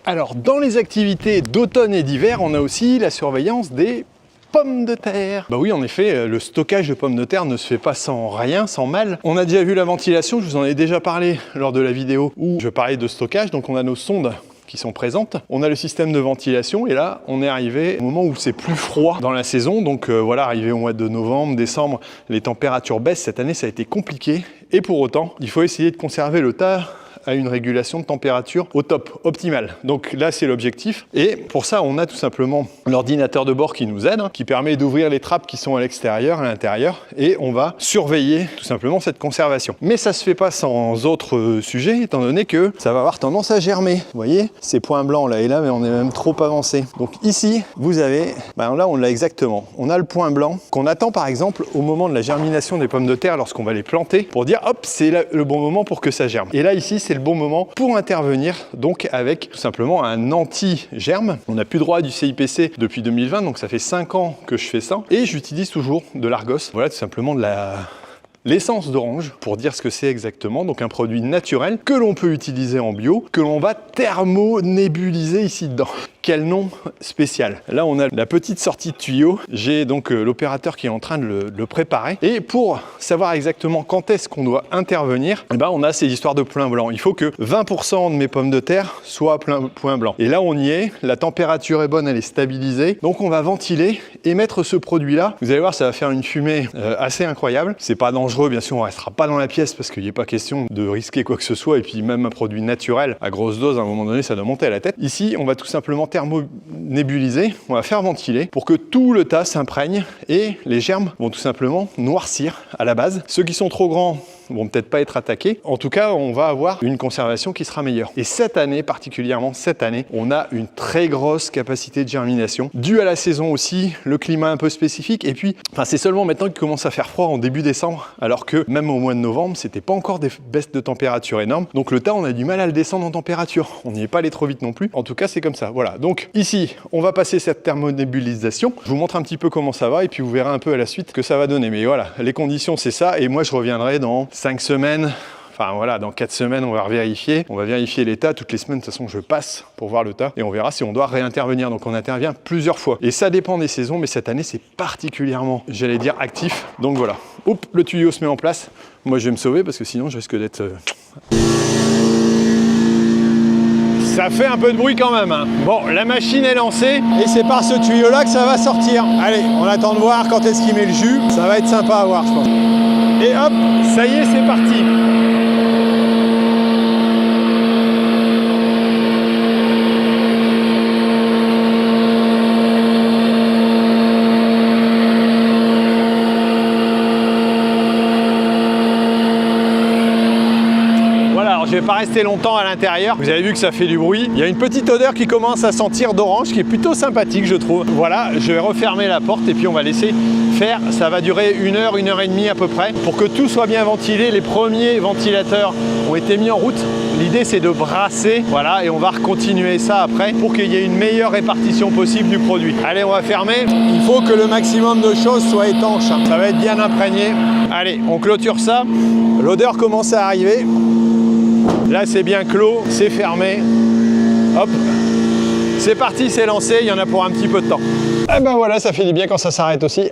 Alors, dans les activités d'automne et d'hiver, on a aussi la surveillance des pommes de terre. Bah oui, en effet, le stockage de pommes de terre ne se fait pas sans rien, sans mal. On a déjà vu la ventilation, je vous en ai déjà parlé lors de la vidéo où je parlais de stockage. Donc on a nos sondes qui sont présentes. On a le système de ventilation et là, on est arrivé au moment où c'est plus froid dans la saison. Donc voilà, arrivé au mois de novembre, décembre, les températures baissent. Cette année, ça a été compliqué. Et pour autant, il faut essayer de conserver le tas à une régulation de température au top, optimale. Donc là, c'est l'objectif. Et pour ça, on a tout simplement l'ordinateur de bord qui nous aide, qui permet d'ouvrir les trappes qui sont à l'extérieur, à l'intérieur, et on va surveiller tout simplement cette conservation. Mais ça se fait pas sans autre sujet, étant donné que ça va avoir tendance à germer. Vous voyez, ces points blancs là et là, mais on est même trop avancé. Donc ici, vous avez, là on l'a exactement. On a le point blanc qu'on attend par exemple au moment de la germination des pommes de terre lorsqu'on va les planter pour dire hop, c'est le bon moment pour que ça germe. Et là ici, c'est le bon moment pour intervenir donc avec tout simplement un anti-germe. On n'a plus droit du CIPC depuis 2020, donc ça fait 5 ans que je fais ça. Et j'utilise toujours de l'Argos. Voilà, tout simplement de l'essence d'orange, pour dire ce que c'est exactement, donc un produit naturel que l'on peut utiliser en bio, que l'on va thermonébuliser ici dedans. Quel nom spécial. Là, on a la petite sortie de tuyau. J'ai donc l'opérateur qui est en train de le préparer. Et pour savoir exactement quand est-ce qu'on doit intervenir, on a ces histoires de point blanc. Il faut que 20% de mes pommes de terre soient point blanc. Et là, on y est. La température est bonne, elle est stabilisée. Donc, on va ventiler et mettre ce produit-là. Vous allez voir, ça va faire une fumée assez incroyable. C'est pas dangereux, bien sûr, on restera pas dans la pièce parce qu'il n'y a pas question de risquer quoi que ce soit. Et puis, même un produit naturel à grosse dose, à un moment donné, ça doit monter à la tête. Ici, on va tout simplement thermonébuliser, on va faire ventiler pour que tout le tas s'imprègne et les germes vont tout simplement noircir à la base. Ceux qui sont trop grands vont peut-être pas être attaqués. En tout cas, on va avoir une conservation qui sera meilleure. Et cette année, particulièrement cette année, on a une très grosse capacité de germination, due à la saison aussi, le climat un peu spécifique. Et puis, c'est seulement maintenant qu'il commence à faire froid en début décembre, alors que même au mois de novembre, c'était pas encore des baisses de température énormes. Donc le tas, on a du mal à le descendre en température. On n'y est pas allé trop vite non plus. En tout cas, c'est comme ça. Voilà. Donc ici, on va passer cette thermonébulisation. Je vous montre un petit peu comment ça va et puis vous verrez un peu à la suite ce que ça va donner. Mais voilà, les conditions, c'est ça. Et moi, je reviendrai dans 5 semaines, enfin voilà, dans 4 semaines, on va vérifier l'état. Toutes les semaines, de toute façon, je passe pour voir le tas et on verra si on doit réintervenir. Donc on intervient plusieurs fois. Et ça dépend des saisons, mais cette année, c'est particulièrement, j'allais dire, actif. Donc voilà, hop, le tuyau se met en place. Moi, je vais me sauver parce que sinon, je risque d'être... Ça fait un peu de bruit quand même, hein. Bon, la machine est lancée et c'est par ce tuyau-là que ça va sortir. Allez, on attend de voir quand est-ce qu'il met le jus. Ça va être sympa à voir, je pense. Et hop, ça y est, c'est parti. Je vais pas rester longtemps à l'intérieur. Vous avez vu que ça fait du bruit. Il y a une petite odeur qui commence à sentir d'orange qui est plutôt sympathique, je trouve. Voilà, je vais refermer la porte et puis on va laisser faire. Ça va durer 1 heure, 1 heure et demie à peu près pour que tout soit bien ventilé. Les premiers ventilateurs ont été mis en route. L'idée, c'est de brasser, voilà, et on va continuer ça après pour qu'il y ait une meilleure répartition possible du produit. Allez, on va fermer. Il faut que le maximum de choses soit étanche. Ça va être bien imprégné. Allez, on clôture ça. L'odeur commence à arriver. Là, c'est bien clos, c'est fermé. Hop, c'est parti, c'est lancé. Il y en a pour un petit peu de temps. Et ben voilà, ça fait du bien quand ça s'arrête aussi.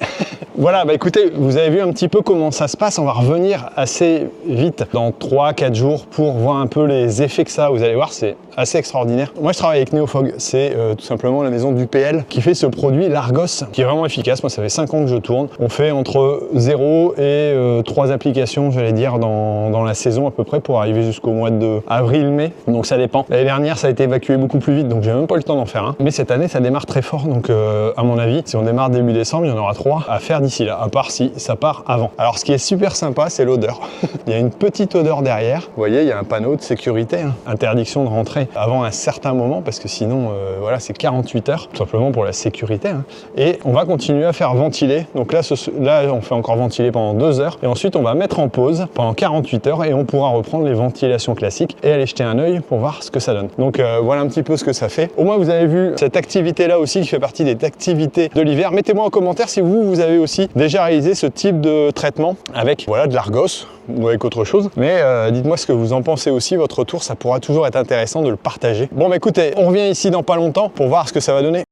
Voilà, écoutez, vous avez vu un petit peu comment ça se passe. On va revenir assez vite dans 3-4 jours pour voir un peu les effets que ça a. Vous allez voir, c'est assez extraordinaire. Moi, je travaille avec Neofog. C'est tout simplement la maison d'UPL qui fait ce produit, l'Argos, qui est vraiment efficace. Moi, ça fait 5 ans que je tourne. On fait entre 0 et 3 applications, j'allais dire, dans la saison à peu près pour arriver jusqu'au mois de avril-mai. Donc, ça dépend. L'année dernière, ça a été évacué beaucoup plus vite, donc j'ai même pas eu le temps d'en faire un. Mais cette année, ça démarre très fort. Donc, à mon avis, si on démarre début décembre, il y en aura 3 à faire d'ici là, à part si ça part avant. Alors, ce qui est super sympa, c'est l'odeur. Il y a une petite odeur derrière. Vous voyez, il y a un panneau de sécurité, hein. Interdiction de rentrer avant un certain moment, parce que sinon, voilà, c'est 48 heures, tout simplement pour la sécurité, hein. Et on va continuer à faire ventiler. Donc là, on fait encore ventiler pendant 2 heures. Et ensuite, on va mettre en pause pendant 48 heures et on pourra reprendre les ventilations classiques et aller jeter un œil pour voir ce que ça donne. Donc, voilà un petit peu ce que ça fait. Au moins, vous avez vu cette activité-là aussi qui fait partie des activités de l'hiver. Mettez-moi en commentaire si vous avez aussi déjà réalisé ce type de traitement avec, voilà, de l'Argos. ou avec autre chose. Mais dites-moi ce que vous en pensez aussi, votre retour, ça pourra toujours être intéressant de le partager. Bon bah écoutez, on revient ici dans pas longtemps pour voir ce que ça va donner.